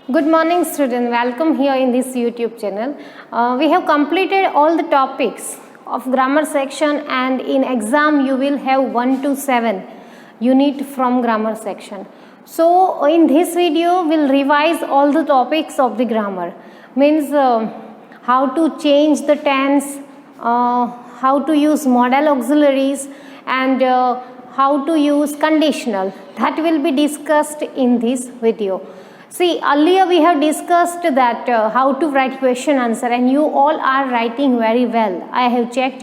Good morning student, welcome here in this YouTube channel. We have completed all the topics of grammar section, and in exam you will have 1 to 7 unit from grammar section. So in this video we will revise all the topics of the grammar, means how to change the tense, how to use modal auxiliaries, and how to use conditional. That will be discussed in this video. See, earlier we have discussed that how to write question answer, and you all are writing very well. I have checked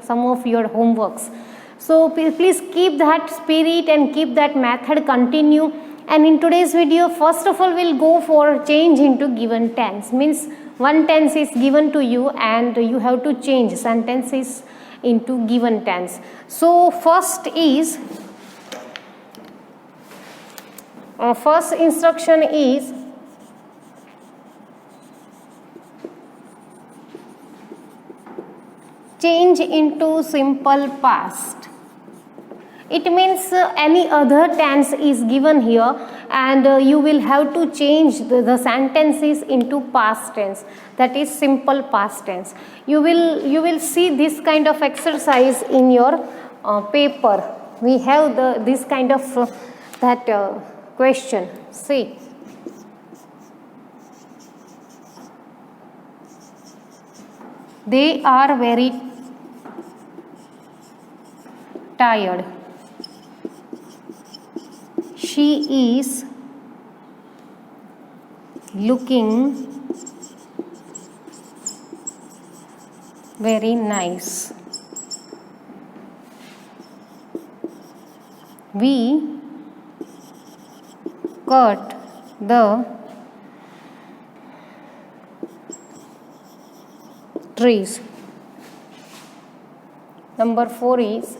some of your homeworks. So please keep that spirit and keep that method continue. And in today's video, first of all, we'll go for change into given tense. Means one tense is given to you and you have to change sentences into given tense. So first instruction is change into simple past. It means any other tense is given here, and you will have to change the sentences into past tense, that is simple past tense. You will see this kind of exercise in your paper. We have this kind of question. See, they are very tired. She is looking very nice. We cut the trees. Number 4 is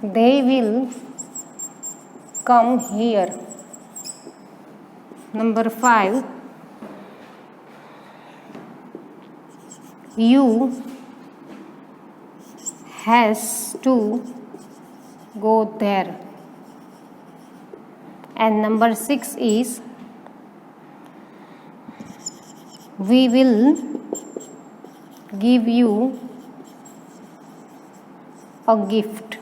they will come here. Number 5, you has to go there. And number 6 is we will give you a gift.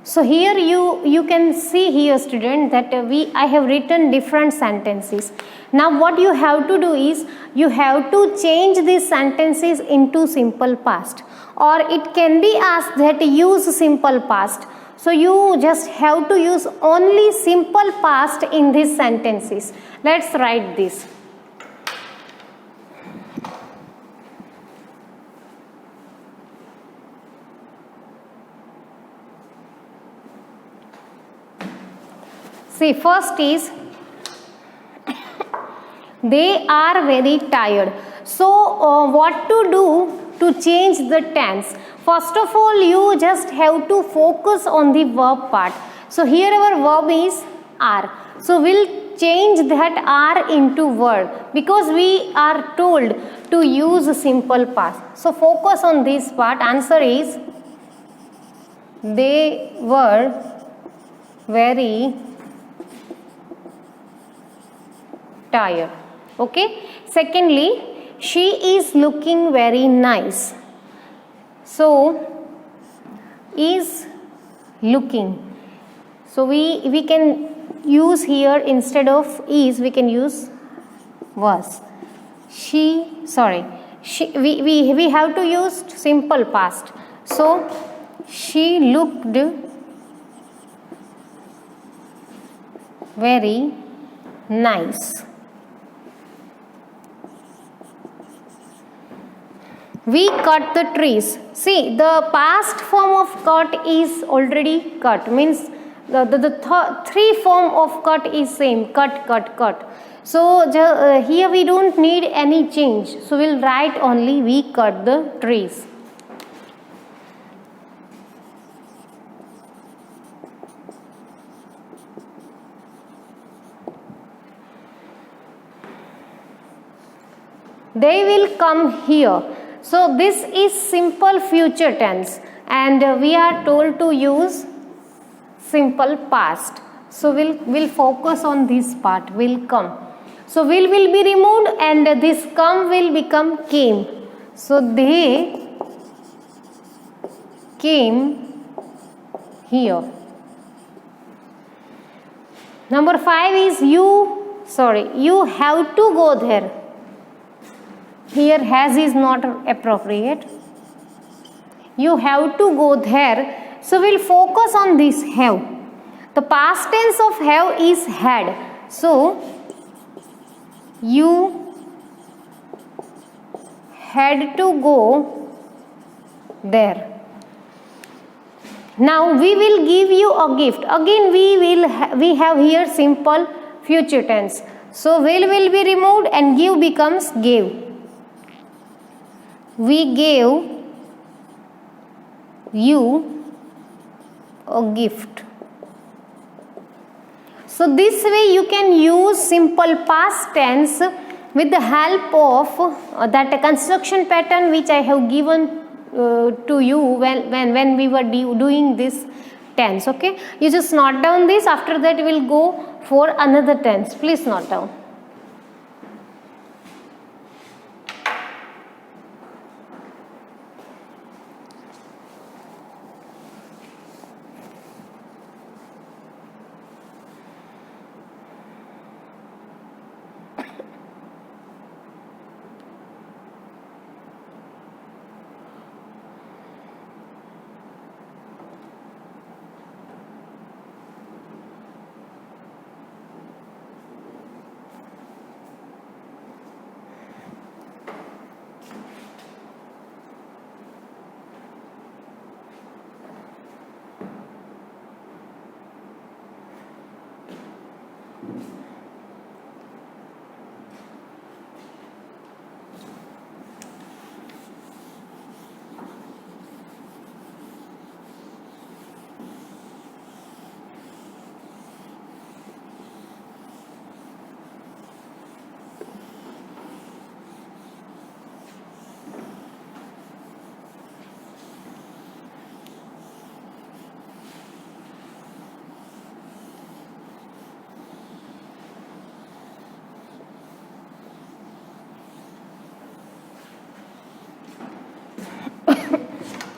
So here you can see here, student, that I have written different sentences. Now what you have to do is you have to change these sentences into simple past, or it can be asked that use simple past. So you just have to use only simple past in these sentences. Let's write this. See, first is they are very tired. So what to do to change the tense? First of all, you just have to focus on the verb part. So here our verb is are. So we'll change that are into verb because we are told to use simple past. So focus on this part. Answer is they were very tired. Okay. Secondly, she is looking very nice. So is looking. So we can use here, instead of is, we can use was. We have to use simple past. So she looked very nice. We cut the trees. See, the past form of cut is already cut. Means the three form of cut is same. Cut, cut, cut. So here we don't need any change. So we'll write only we cut the trees. They will come here. So this is simple future tense, and we are told to use simple past. So we'll focus on this part, will come. So will be removed and this come will become came. So they came here. Number 5 is you have to go there. Here has is not appropriate. You have to go there. So we'll focus on this have. The past tense of have is had. So you had to go there. Now we will give you a gift. Again we have here simple future tense. So will be removed and give becomes gave. We gave you a gift. So this way you can use simple past tense with the help of that construction pattern which I have given to you when we were doing this tense. Okay, you just note down this. After that we will go for another tense. Please note down.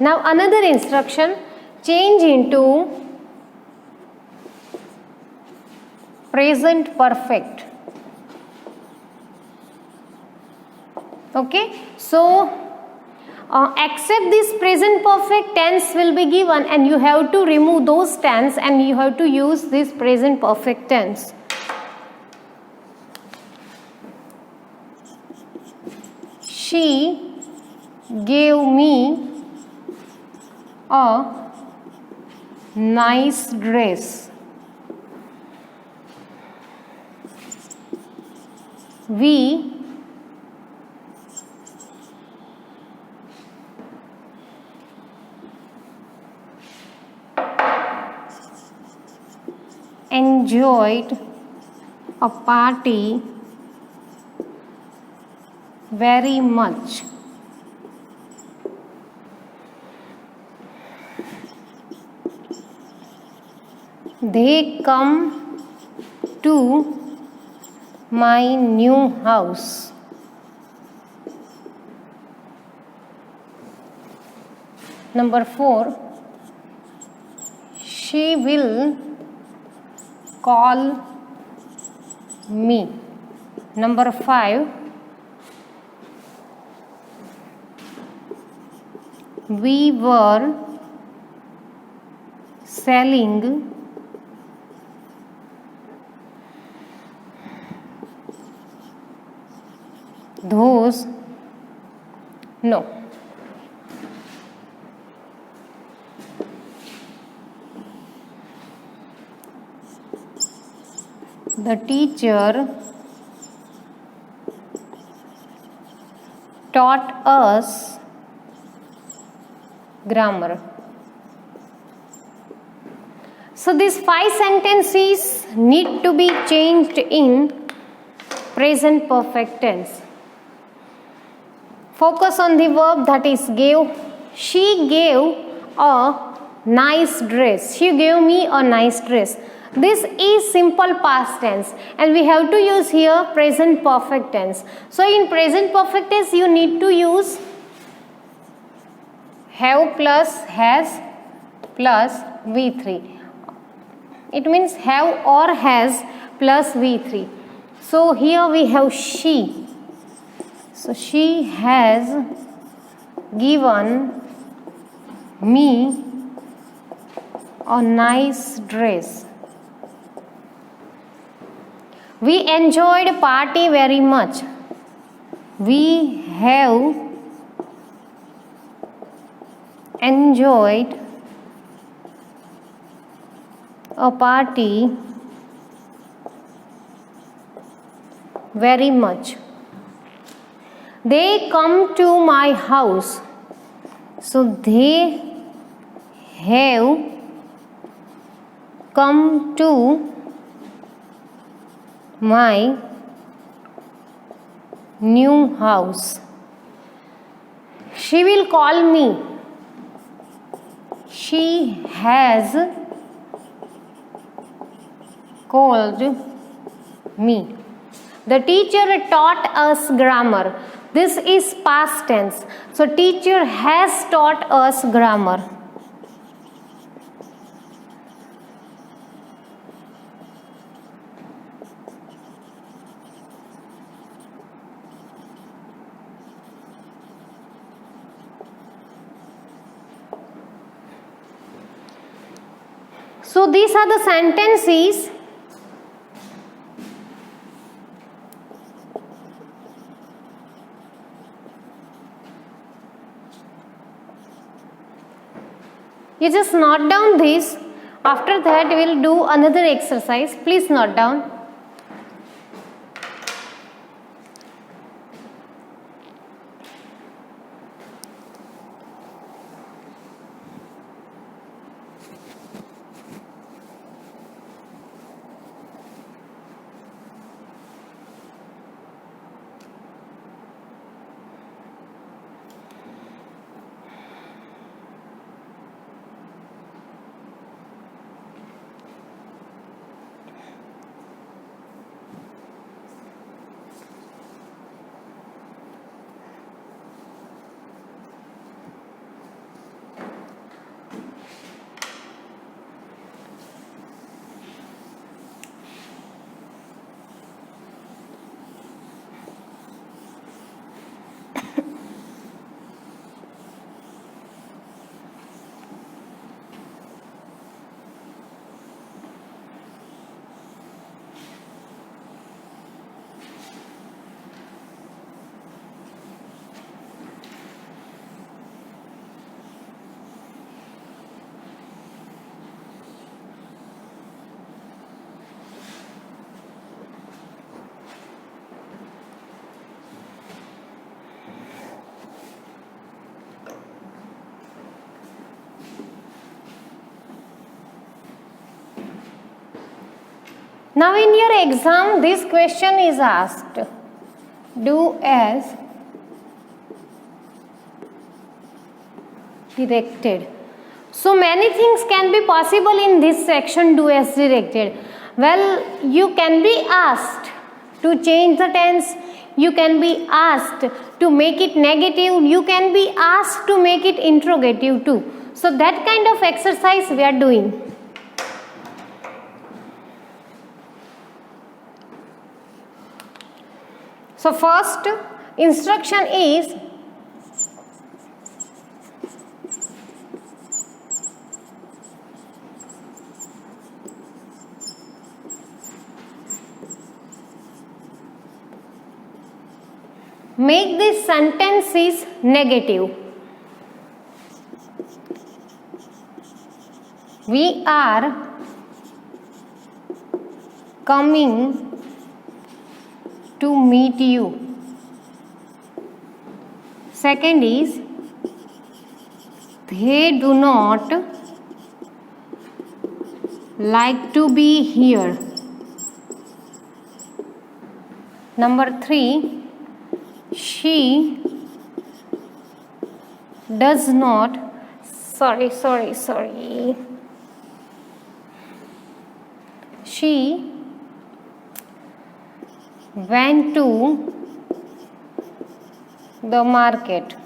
Now another instruction, change into present perfect. Okay, so except this present perfect tense will be given and you have to remove those tense and you have to use this present perfect tense. She gave me a nice dress. We enjoyed a party very much. They come to my new house. Number 4, she will call me. Number 5, we were selling those, no. The teacher taught us grammar. So these 5 sentences need to be changed in present perfect tense. Focus on the verb, that is gave. She gave a nice dress. She gave me a nice dress. This is simple past tense and we have to use here present perfect tense. So in present perfect tense you need to use have plus has plus V3. It means have or has plus V3. So here we have she. So she has given me a nice dress. We enjoyed party very much. We have enjoyed a party very much. They come to my house. So they have come to my new house. She will call me. She has called me. The teacher taught us grammar. This is past tense. So teacher has taught us grammar. So these are the sentences you just note down this. After that we will do another exercise. Please note down. Now in your exam this question is asked. Do as directed. So many things can be possible in this section, do as directed. Well, you can be asked to change the tense, you can be asked to make it negative, you can be asked to make it interrogative too. So that kind of exercise we are doing. So first instruction is make this sentence is negative. We are coming to meet you. Second is they do not like to be here. Number 3, she does not She went to the market.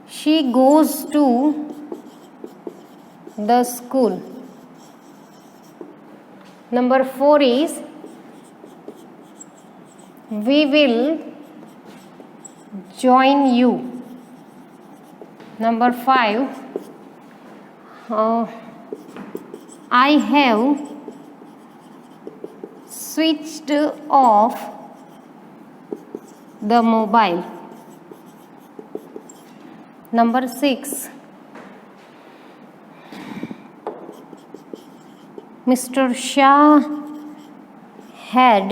She goes to the school. Number 4 is we will join you. Number 5, I have switched off the mobile. Number 6, Mr. Shah had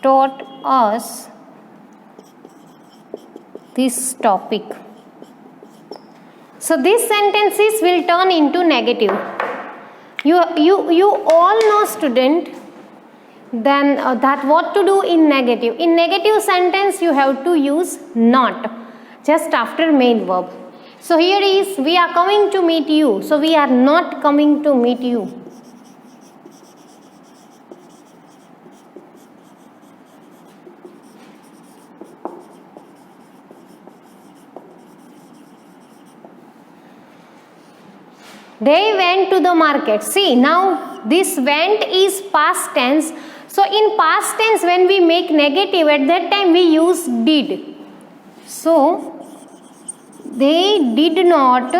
taught us this topic. So these sentences will turn into negative. You all know, student, then that what to do in negative. In negative sentence you have to use not just after main verb. So here is we are coming to meet you. So we are not coming to meet you. They went to the market. See, now this went is past tense. So in past tense when we make negative, at that time we use did. So they did not.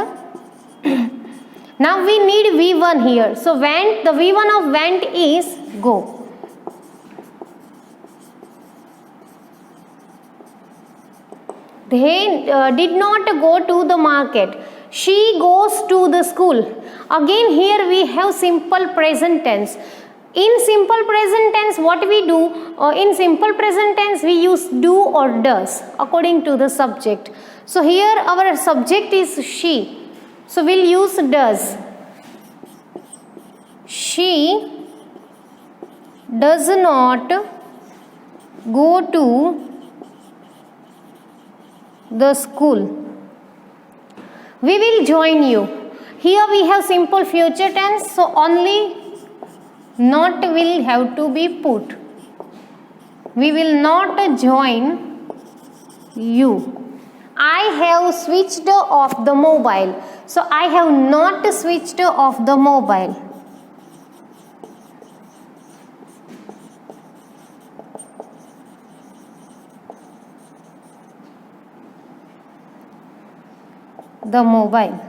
Now we need V1 here. So went, the V1 of went is go. They did not go to the market. She goes to the school. Again here we have simple present tense. In simple present tense what we do? In simple present tense we use do or does according to the subject. So here our subject is she. So we'll use does. She does not go to the school. We will join you. Here we have simple future tense, so only not will have to be put. We will not join you. I have switched off the mobile. So I have not switched off the mobile. The mobile.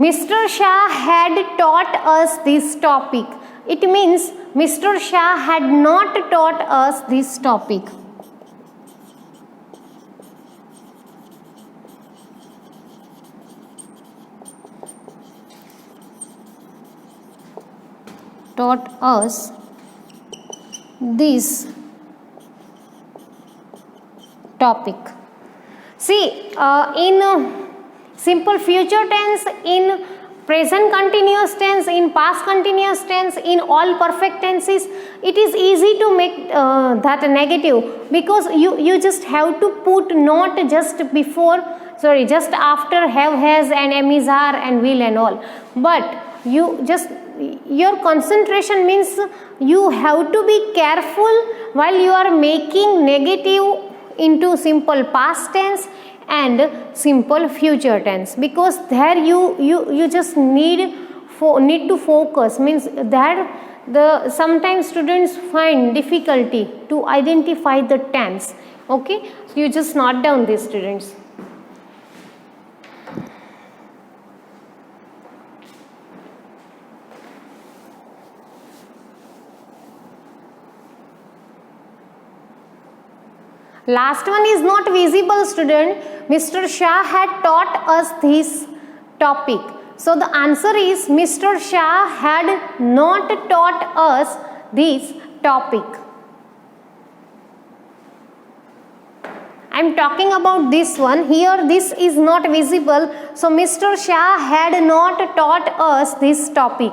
Mr. Shah had taught us this topic. It means Mr. Shah had not taught us this topic. Taught us this topic. See, in simple future tense, in present continuous tense, in past continuous tense, in all perfect tenses, it is easy to make that negative, because you just have to put not just before, sorry, just after have, has and am, is, are and will and all. But you just, your concentration means you have to be careful while you are making negative into simple past tense and simple future tense, because there you just need to focus, means that sometimes students find difficulty to identify the tense. Okay, so you just note down these, students. Last one is not visible, student. Mr. Shah had taught us this topic. So the answer is Mr. Shah had not taught us this topic. I am talking about this one. Here this is not visible. So Mr. Shah had not taught us this topic.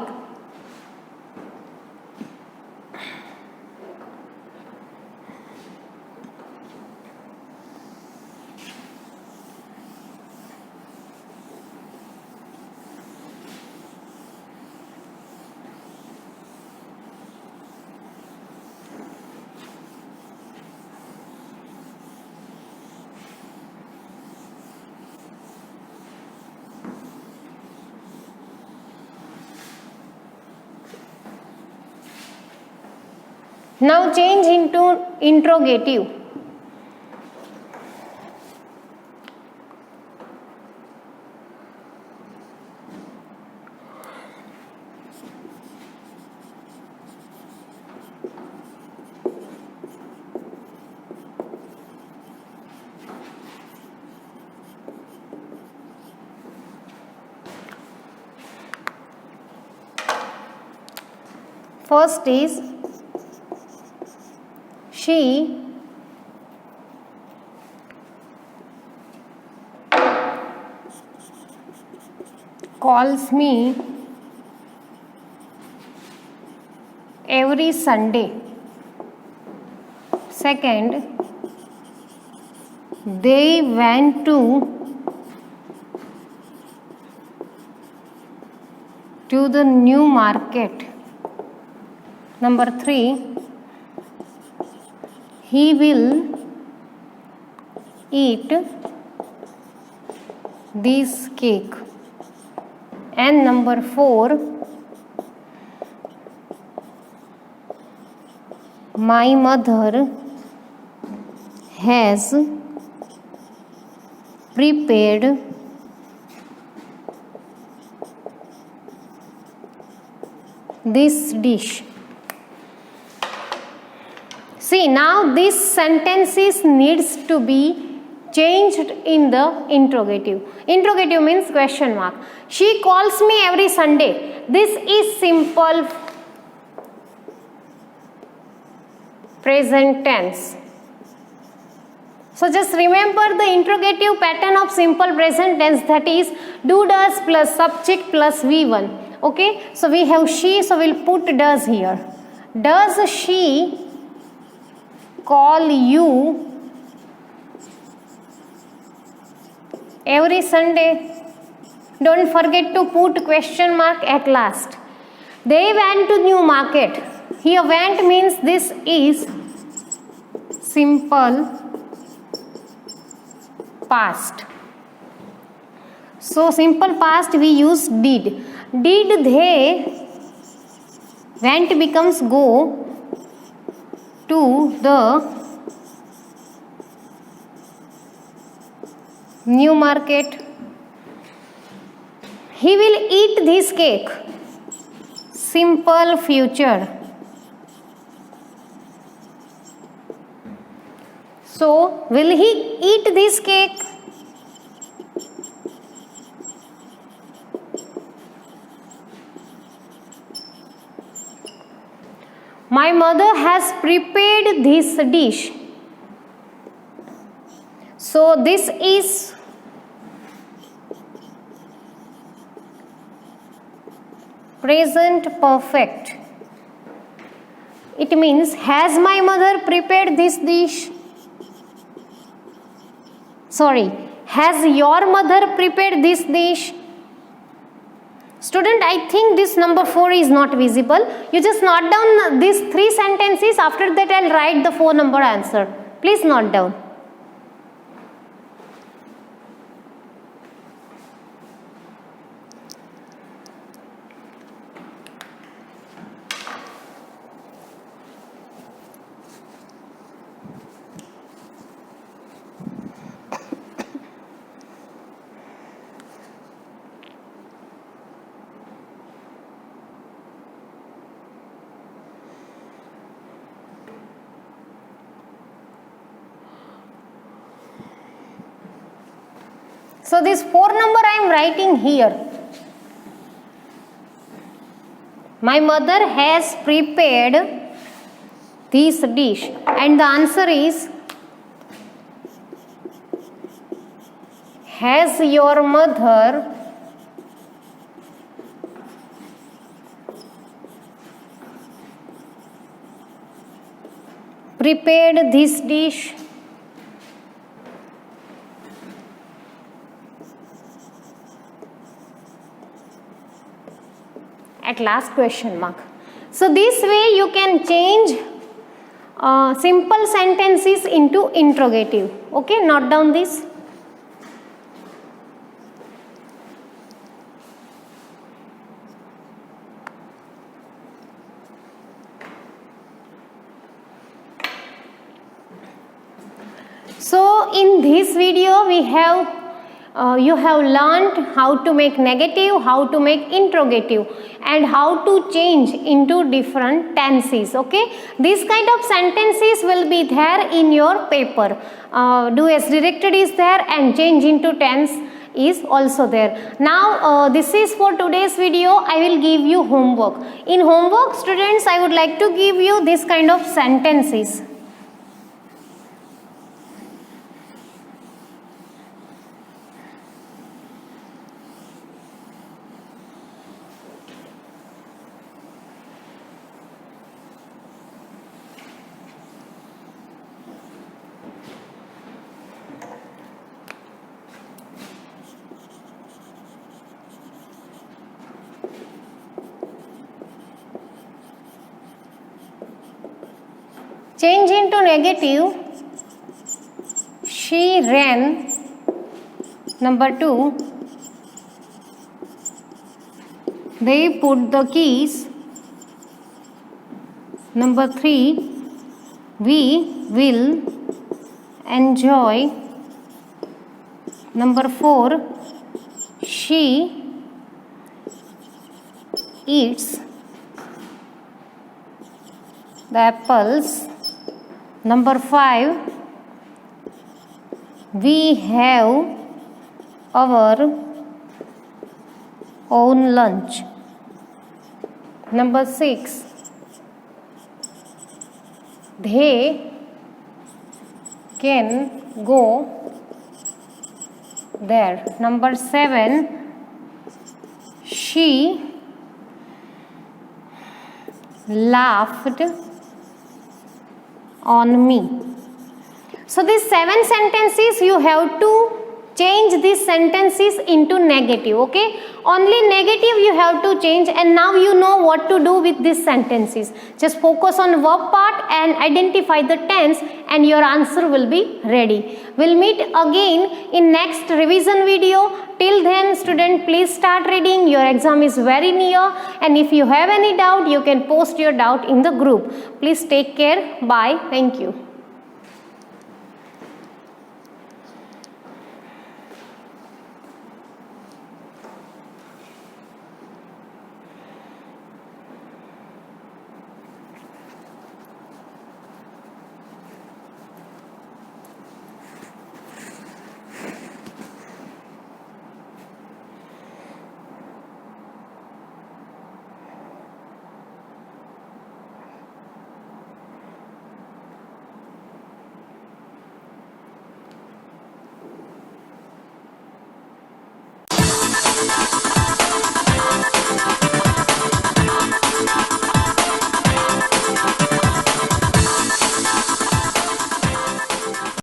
Now change into interrogative. First is she calls me every Sunday. Second, they went to the new market. Number 3, he will eat this cake. And number 4, my mother has prepared this dish. See, now this sentences needs to be changed in the interrogative. Interrogative means question mark. She calls me every Sunday. This is simple present tense. So just remember the interrogative pattern of simple present tense, that is do does plus subject plus V1. Okay, so we have she, so we'll put does here. Does she call you every Sunday? Don't forget to put question mark at last. They went to new market. Here went means this is simple past. So simple past we use did. Did they went becomes go to the new market. He will eat this cake. Simple future. So, will he eat this cake? My mother has prepared this dish. So, this is present perfect. It means, has my mother prepared this dish? Sorry, has your mother prepared this dish? Student, I think this number 4 is not visible. You just note down these 3 sentences. After that, I'll write the 4 number answer. Please note down. So this 4 number I am writing here. My mother has prepared this dish, and the answer is, has your mother prepared this dish? At last question mark. So this way you can change simple sentences into interrogative. Okay, note down this. this video we have you have learned how to make negative, how to make interrogative, and how to change into different tenses. Okay, these kind of sentences will be there in your paper. Do as directed is there, and change into tense is also there. Now this is for today's video. I will give you homework. In homework, students, I would like to give you this kind of sentences. Change into negative. She ran. Number 2. They put the keys. Number 3. We will enjoy. Number 4. She eats the apples. Number 5, we have our own lunch. Number 6, they can go there. Number 7, she laughed on me. So these 7 sentences you have to change these sentences into negative. Okay, only negative you have to change, and now you know what to do with these sentences. Just focus on verb part and identify the tense, and your answer will be ready. We'll meet again in next revision video. Till then, student, please start reading. Your exam is very near, and if you have any doubt, you can post your doubt in the group. Please take care. Bye. Thank you.